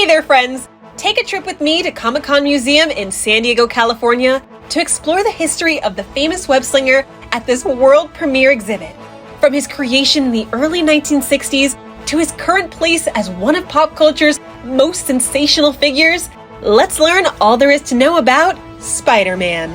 there, friends! Take a trip with me to Comic-Con Museum in San Diego, California to explore the history of the famous web-slinger at this world premiere exhibit. From his creation in the early 1960s to his current place as one of pop culture's most sensational figures, let's learn all there is to know about Spider-Man.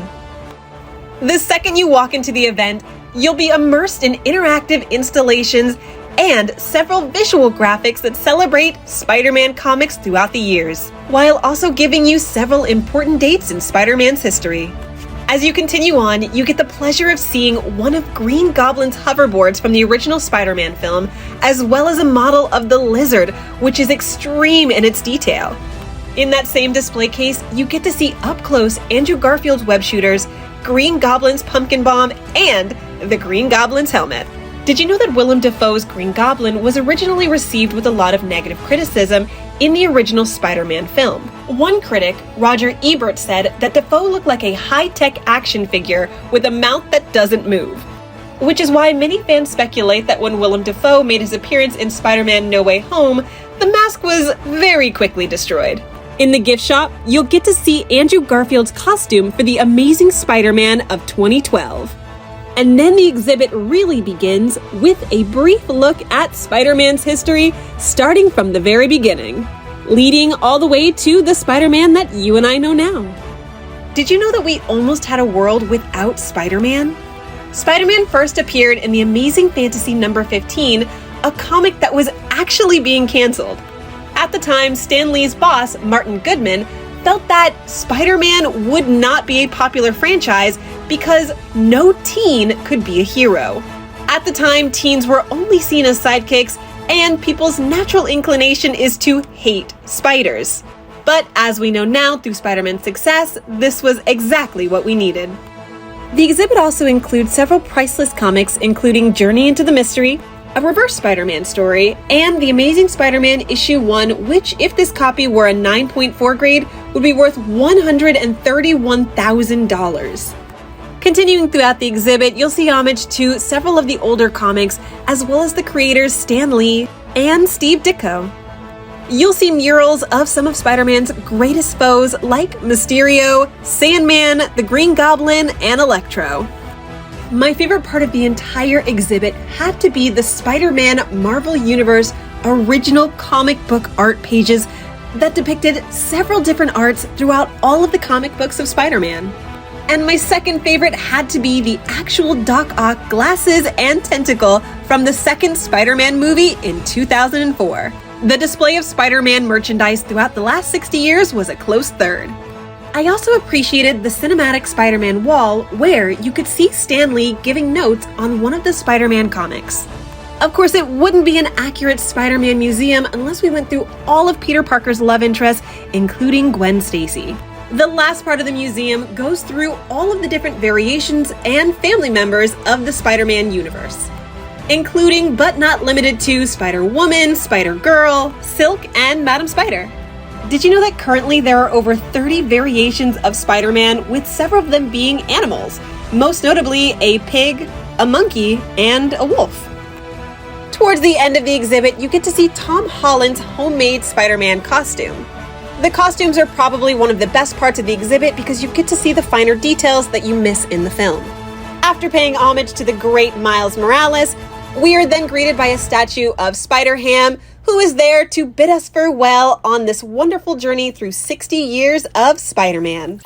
The second you walk into the event, you'll be immersed in interactive installations and several visual graphics that celebrate Spider-Man comics throughout the years, while also giving you several important dates in Spider-Man's history. As you continue on, you get the pleasure of seeing one of Green Goblin's hoverboards from the original Spider-Man film, as well as a model of the Lizard, which is extreme in its detail. In that same display case, you get to see up close Andrew Garfield's web shooters, Green Goblin's pumpkin bomb, and the Green Goblin's helmet. Did you know that Willem Dafoe's Green Goblin was originally received with a lot of negative criticism in the original Spider-Man film? One critic, Roger Ebert, said that Dafoe looked like a high-tech action figure with a mouth that doesn't move. Which is why many fans speculate that when Willem Dafoe made his appearance in Spider-Man No Way Home, the mask was very quickly destroyed. In the gift shop, you'll get to see Andrew Garfield's costume for the Amazing Spider-Man of 2012. And then the exhibit really begins with a brief look at Spider-Man's history, starting from the very beginning, leading all the way to the Spider-Man that you and I know now. Did you know that we almost had a world without Spider-Man? Spider-Man first appeared in the Amazing Fantasy number 15, a comic that was actually being canceled. At the time, Stan Lee's boss, Martin Goodman, felt that Spider-Man would not be a popular franchise because no teen could be a hero. At the time, teens were only seen as sidekicks, and people's natural inclination is to hate spiders. But as we know now through Spider-Man's success, this was exactly what we needed. The exhibit also includes several priceless comics, including Journey into the Mystery, a Reverse Spider-Man story, and The Amazing Spider-Man Issue 1, which, if this copy were a 9.4 grade, would be worth $131,000. Continuing throughout the exhibit, you'll see homage to several of the older comics, as well as the creators Stan Lee and Steve Ditko. You'll see murals of some of Spider-Man's greatest foes like Mysterio, Sandman, the Green Goblin, and Electro. My favorite part of the entire exhibit had to be the Spider-Man Marvel Universe original comic book art pages that depicted several different arts throughout all of the comic books of Spider-Man. And my second favorite had to be the actual Doc Ock glasses and tentacle from the second Spider-Man movie in 2004. The display of Spider-Man merchandise throughout the last 60 years was a close third. I also appreciated the cinematic Spider-Man wall where you could see Stan Lee giving notes on one of the Spider-Man comics. Of course, it wouldn't be an accurate Spider-Man museum unless we went through all of Peter Parker's love interests, including Gwen Stacy. The last part of the museum goes through all of the different variations and family members of the Spider-Man universe, including but not limited to Spider-Woman, Spider-Girl, Silk, and Madam Spider. Did you know that currently there are over 30 variations of Spider-Man, with several of them being animals, most notably a pig, a monkey, and a wolf? Towards the end of the exhibit, you get to see Tom Holland's homemade Spider-Man costume. The costumes are probably one of the best parts of the exhibit because you get to see the finer details that you miss in the film. After paying homage to the great Miles Morales, we are then greeted by a statue of Spider-Ham, who is there to bid us farewell on this wonderful journey through 60 years of Spider-Man.